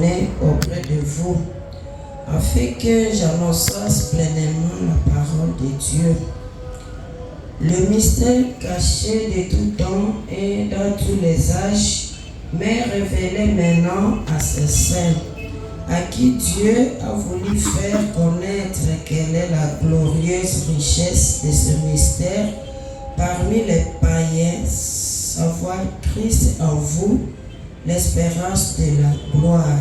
donné auprès de vous, afin que j'annonçasse pleinement la parole de Dieu. Le mystère caché de tout temps et dans tous les âges m'est révélé maintenant à ses saints, à qui Dieu a voulu faire connaître quelle est la glorieuse richesse de ce mystère parmi les païens, savoir Christ en vous, l'espérance de la gloire.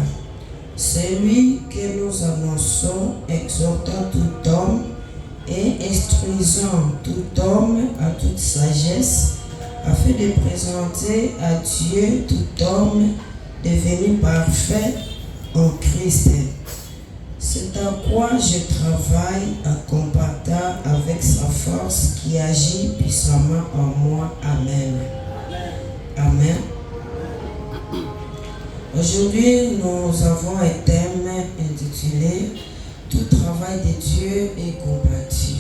Celui que nous annonçons, exhortant tout homme et instruisant tout homme à toute sagesse, afin de présenter à Dieu tout homme devenu parfait en Christ. C'est à quoi je travaille en combattant avec sa force qui agit puissamment en moi. Amen. Amen. Aujourd'hui, nous avons un thème intitulé « Tout travail de Dieu est combattu ».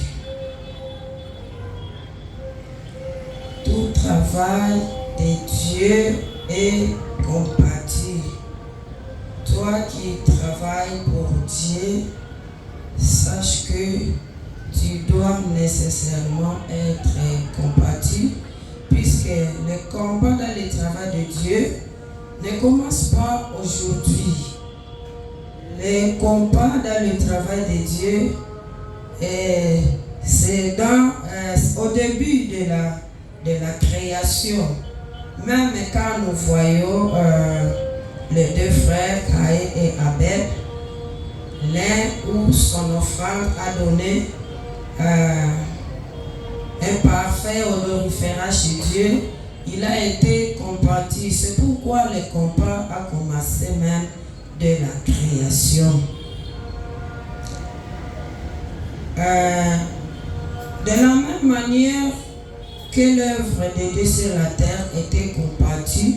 Tout travail de Dieu est combattu. Toi qui travailles pour Dieu, sache que tu dois nécessairement être combattu, puisque le combat dans le travail de Dieu ne commence pas aujourd'hui. Le combat dans le travail de Dieu, c'est au début de la création. Même quand nous voyons les deux frères, Caïn et Abel, l'un où son offrande a donné un parfait odorifère chez Dieu, il a été combattu. C'est pourquoi le combat a commencé même de la création. De la même manière que l'œuvre de Dieu sur la terre était combattue,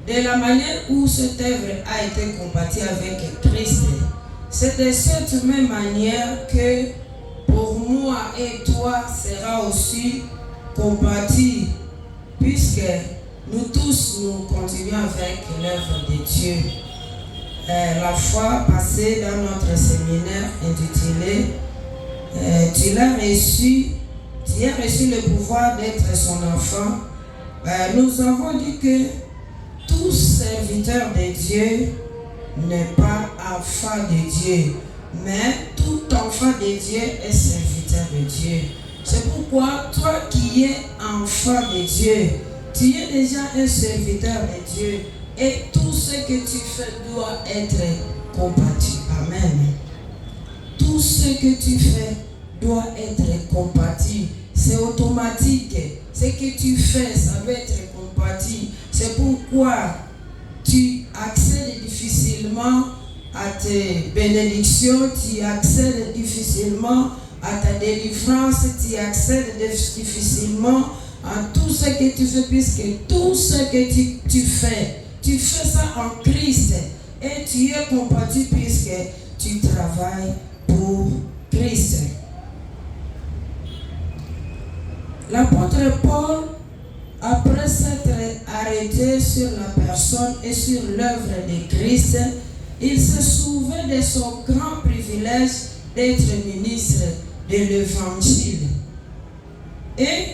de la manière où cette œuvre a été combattue avec Christ, c'est de cette même manière que pour moi et toi sera aussi combattu, puisque nous tous nous continuons avec l'œuvre de Dieu. La fois passée dans notre séminaire intitulé tu as reçu le pouvoir d'être son enfant, nous avons dit que tout serviteur de Dieu n'est pas enfant de Dieu, mais tout enfant de Dieu est serviteur de Dieu. C'est pourquoi toi qui es enfant de Dieu, tu es déjà un serviteur de Dieu et tout ce que tu fais doit être combattu. Amen. Tout ce que tu fais doit être combattu. C'est automatique. Ce que tu fais, ça va être combattu. C'est pourquoi tu accèdes difficilement à tes bénédictions, tu accèdes difficilement à ta délivrance, tu accèdes difficilement à tout ce que tu fais, puisque tout ce que tu fais ça en Christ et tu es combattu puisque tu travailles pour Christ. L'apôtre Paul, après s'être arrêté sur la personne et sur l'œuvre de Christ, il se souvint de son grand privilège d'être ministre de l'Évangile. Et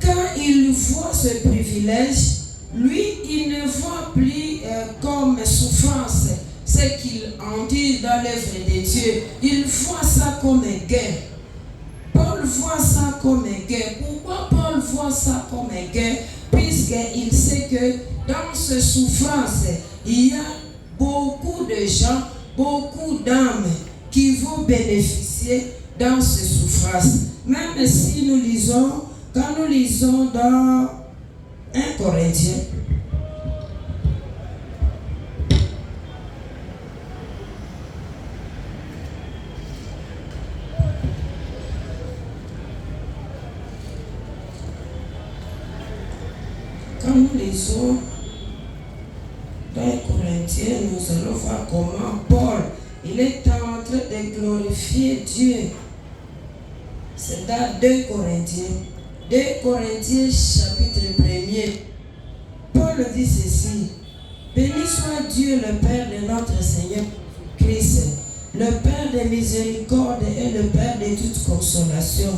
quand il voit ce privilège, lui, il ne voit plus comme souffrance ce qu'il en dit dans l'œuvre de Dieu. Il voit ça comme un gain. Paul voit ça comme un gain. Pourquoi Paul voit ça comme un gain? Puisqu'il sait que dans ces souffrances, il y a beaucoup de gens, beaucoup d'âmes qui vont bénéficier dans ces souffrances. Même si nous lisons, quand nous lisons dans 1 Corinthiens, dans 1 Corinthiens, nous allons voir comment Paul, il est en train de glorifier Dieu. C'est dans 2 Corinthiens. 2 Corinthiens chapitre 1er. Paul dit ceci: béni soit Dieu le Père de notre Seigneur Christ, le Père des miséricordes et le Père de toute consolation,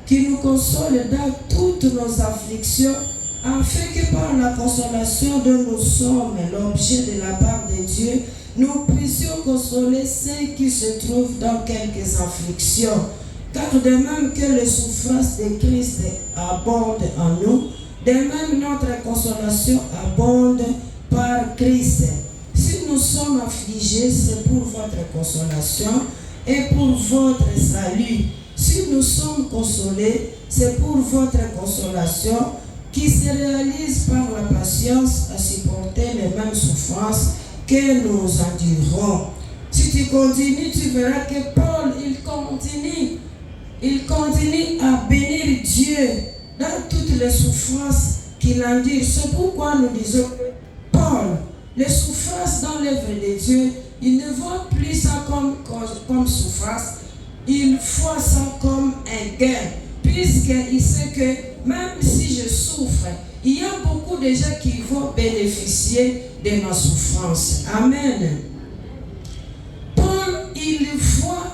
qui nous console dans toutes nos afflictions, afin que par la consolation dont nous sommes l'objet de la part de Dieu, nous puissions consoler ceux qui se trouvent dans quelques afflictions. Car de même que les souffrances de Christ abondent en nous, de même notre consolation abonde par Christ. Si nous sommes affligés, c'est pour votre consolation et pour votre salut. Si nous sommes consolés, c'est pour votre consolation qui se réalise par la patience à supporter les mêmes souffrances que nous endurons. Si tu continues, tu verras que Paul, il continue à bénir Dieu dans toutes les souffrances qu'il endure. C'est pourquoi nous disons que Paul, les souffrances dans l'œuvre de Dieu, il ne voit plus ça comme souffrance, il voit ça comme un gain, puisqu'il sait que même si je souffre, il y a beaucoup de gens qui vont bénéficier de ma souffrance. Amen. Paul, il voit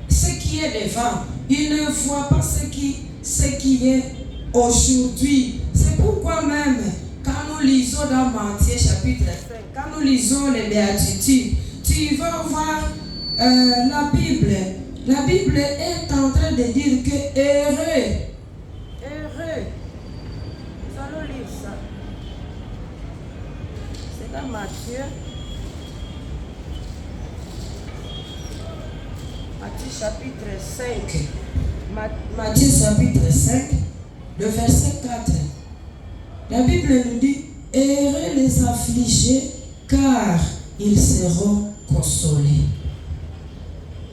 ce qui est devant. Il ne voit pas ce qui est aujourd'hui. C'est pourquoi même, quand nous lisons dans Matthieu chapitre 5, quand nous lisons les béatitudes, tu vas voir la Bible. La Bible est en train de dire que heureux. Nous allons lire ça. C'est dans Matthieu. Matthieu chapitre 5. Matthieu chapitre 5, le verset 4. La Bible nous dit, heureux les affligés, car ils seront consolés.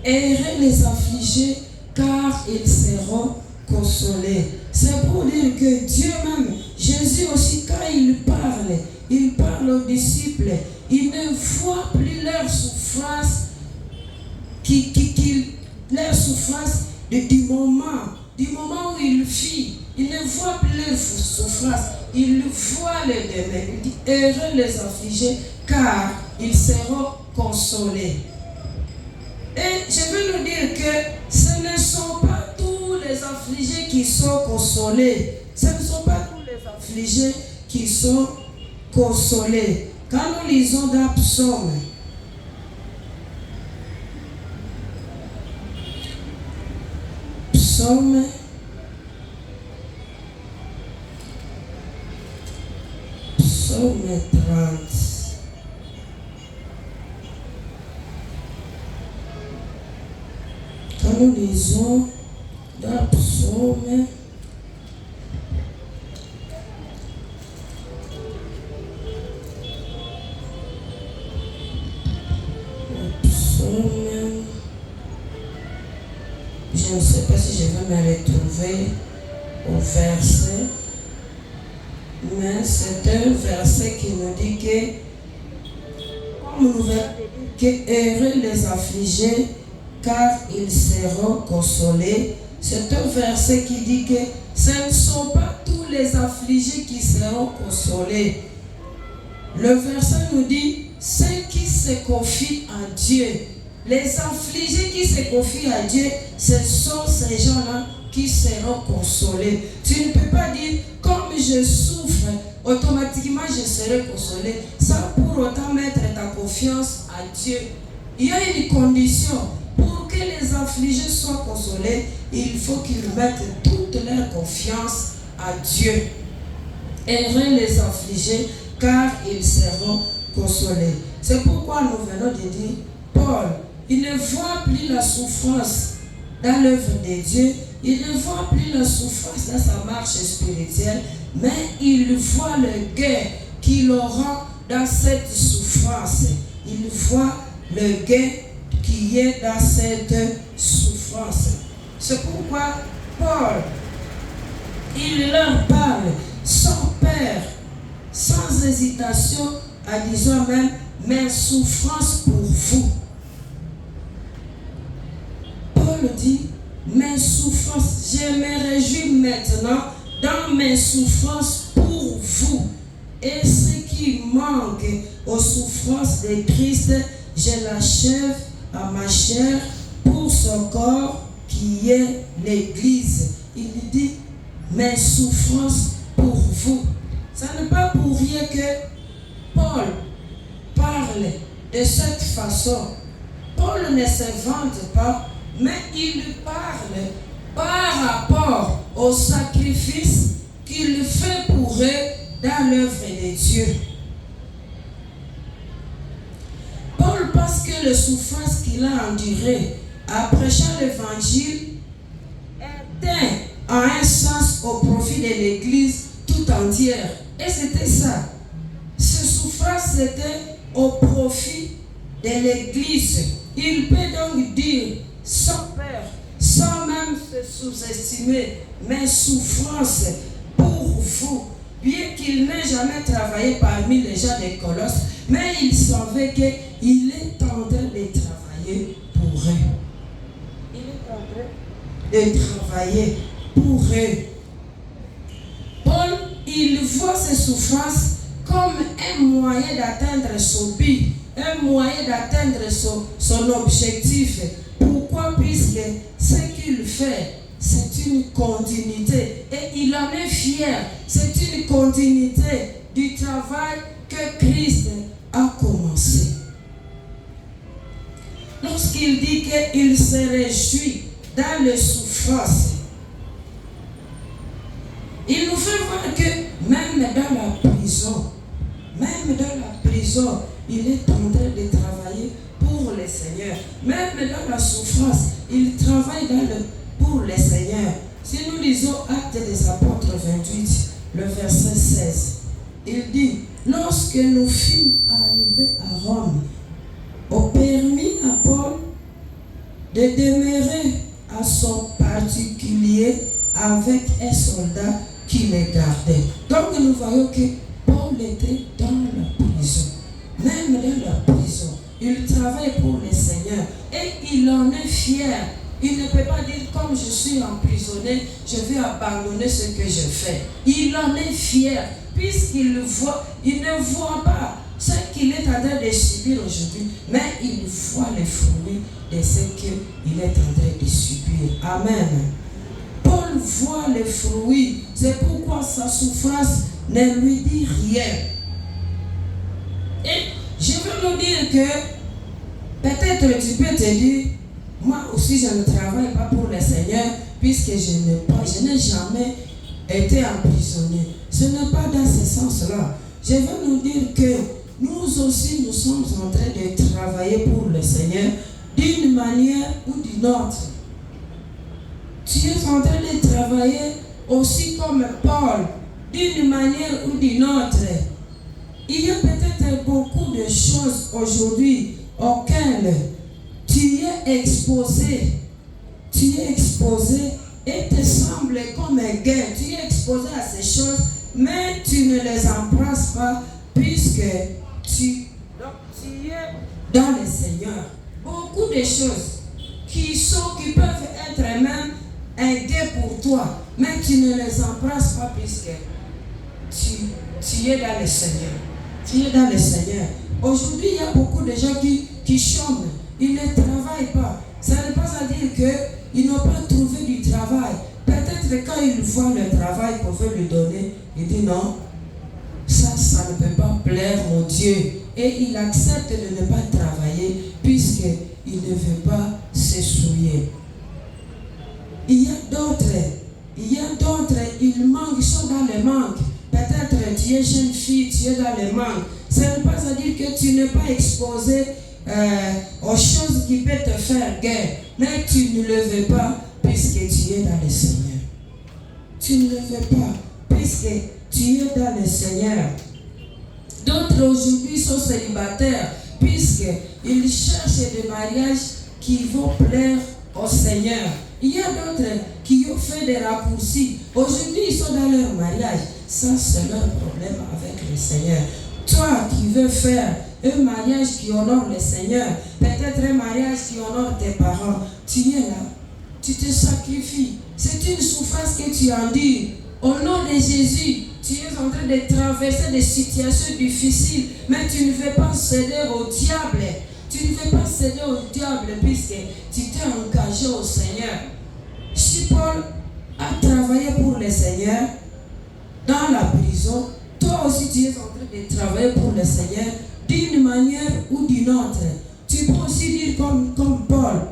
Heureux les affligés, car ils seront consolés. C'est pour dire que Dieu même, Jésus aussi, quand il parle aux disciples, il ne voit plus leur souffrance, leur souffrance du moment où il vit. Il ne voit plus leur souffrance, il voit le demain. Il dit, heureux les affligés, car ils seront consolés. Et je veux nous dire que ce ne sont pas tous les affligés qui sont consolés. Ce ne sont pas tous les affligés qui sont consolés. Quand nous lisons dans Psaume, Psaume 30. Quand nous lisons dans Psaume, je ne sais pas si je vais me retrouver au verset, mais c'est un verset qui nous dit que, comme nous verrons, que heureux les affligés, car ils seront consolés. C'est un verset qui dit que ce ne sont pas tous les affligés qui seront consolés. Le verset nous dit, ceux qui se confient en Dieu. Les affligés qui se confient à Dieu, ce sont ces gens-là qui seront consolés. Tu ne peux pas dire, comme je souffre, automatiquement je serai consolé, sans pour autant mettre ta confiance à Dieu. Il y a une condition. Pour que les affligés soient consolés, il faut qu'ils mettent toute leur confiance à Dieu. Heureux les affligés, car ils seront consolés. C'est pourquoi nous venons de dire, Paul, il ne voit plus la souffrance dans l'œuvre de Dieu, il ne voit plus la souffrance dans sa marche spirituelle, mais il voit le gain qu'il aura dans cette souffrance. Il voit le gain qui est dans cette souffrance. C'est pourquoi Paul, il leur parle sans peur, sans hésitation, en disant même, mes souffrances pour vous. Paul dit, mes souffrances, je me réjouis maintenant dans mes souffrances pour vous. Et ce qui manque aux souffrances de Christ, je l'achève à ma chair pour son corps qui est l'Église. Il dit, mes souffrances pour vous. Ce n'est pas pour rien que Paul parle de cette façon. Paul ne se vante pas, mais il parle par rapport au sacrifice qu'il fait pour eux dans l'œuvre de Dieu. Paul, parce que les souffrances qu'il a endurées en prêchant l'évangile étaient en un sens au profit de l'Église tout entière. Et c'était ça. Ces souffrances étaient au profit de l'Église. Il peut donc dire, sans peur, sans même se sous-estimer, mes souffrances pour vous, bien qu'il n'ait jamais travaillé parmi les gens de Colosse, mais il savait qu'il est en train de travailler pour eux. Il est en train de travailler pour eux. Paul, il voit ses souffrances comme un moyen d'atteindre son but, un moyen d'atteindre son objectif. Pourquoi? Puisque ce qu'il fait, c'est une continuité. Et il en est fier. C'est une continuité du travail que Christ a commencé. Lorsqu'il dit qu'il se réjouit dans les souffrances, il nous fait voir que même dans la prison, il est en train de travailler pour le Seigneur. Même dans la souffrance, il travaille pour le Seigneur. Si nous lisons Actes des Apôtres 28, le verset 16, il dit, lorsque nous fûmes arrivés à Rome, on permit à Paul de demeurer à son particulier avec un soldat qui les gardait. Donc nous voyons que Paul était dans la prison. Même dans la prison, il travaille pour le Seigneur et il en est fier. Il ne peut pas dire, comme je suis emprisonné, je vais abandonner ce que je fais. Il en est fier, puisqu'il voit, il ne voit pas ce qu'il est en train de subir aujourd'hui, mais il voit les fruits de ce qu'il est en train de subir. Amen. Paul voit les fruits, c'est pourquoi sa souffrance ne lui dit rien. Et je veux nous dire que peut-être tu peux te dire, moi aussi je ne travaille pas pour le Seigneur puisque je n'ai jamais été emprisonné. Ce n'est pas dans ce sens-là. Je veux nous dire que nous aussi nous sommes en train de travailler pour le Seigneur d'une manière ou d'une autre. Tu es en train de travailler aussi comme Paul, d'une manière ou d'une autre. Il y a peut-être beaucoup de choses aujourd'hui auxquelles tu es exposé. Tu es exposé et te semble comme un gain. Tu es exposé à ces choses, mais tu ne les embrasses pas puisque tu es dans le Seigneur. Beaucoup de choses qui peuvent être même un gain pour toi, mais tu ne les embrasses pas puisque tu es dans le Seigneur. Tu es dans le Seigneur. Aujourd'hui, il y a beaucoup de gens qui chôment. Ils ne travaillent pas. Ça n'est pas à dire qu'ils n'ont pas trouvé du travail. Peut-être quand ils voient le travail qu'on veut lui donner, il dit non, ça ne peut pas plaire mon Dieu. Et il accepte de ne pas travailler puisqu'il ne veut pas se souiller. Il y a d'autres, ils manquent, ils sont dans le manque. Peut-être tu es jeune fille, tu es dans le manque. Ça ne veut pas à dire que tu n'es pas exposé aux choses qui peuvent te faire guerre. Mais tu ne le veux pas puisque tu es dans le Seigneur. Tu ne le veux pas puisque tu es dans le Seigneur. D'autres aujourd'hui sont célibataires puisqu'ils cherchent des mariages qui vont plaire au Seigneur. Il y a d'autres qui ont fait des raccourcis. Aujourd'hui, ils sont dans leur mariage. Ça, c'est leur problème avec le Seigneur. Toi qui veux faire un mariage qui honore le Seigneur, peut-être un mariage qui honore tes parents, tu es là, tu te sacrifies. C'est une souffrance que tu endures. Au nom de Jésus, Tu es en train de traverser des situations difficiles, mais tu ne veux pas céder au diable. Tu ne veux pas céder au diable puisque tu t'es engagé au Seigneur. Si Paul a travaillé pour le Seigneur dans la prison, toi aussi tu es en train de travailler pour le Seigneur d'une manière ou d'une autre. Tu peux aussi dire comme Paul.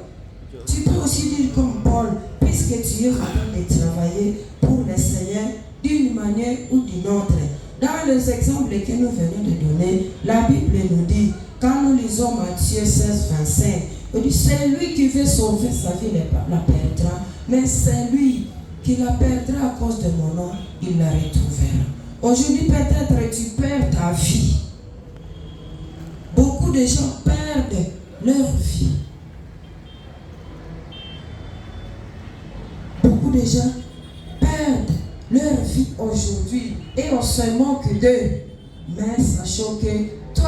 Tu peux aussi dire comme Paul, puisque tu es en train de travailler pour le Seigneur d'une manière ou d'une autre. Dans les exemples que nous venons de donner, la Bible nous dit, quand nous lisons Matthieu 16, 25, il dit, c'est lui qui veut sauver sa vie, la perdra, mais c'est lui qui la perdra à cause de mon nom, il la retrouvera. Aujourd'hui, peut-être tu perds ta vie. Beaucoup de gens perdent leur vie. Beaucoup de gens perdent leur vie aujourd'hui et on se moque d'eux. Mais sachons que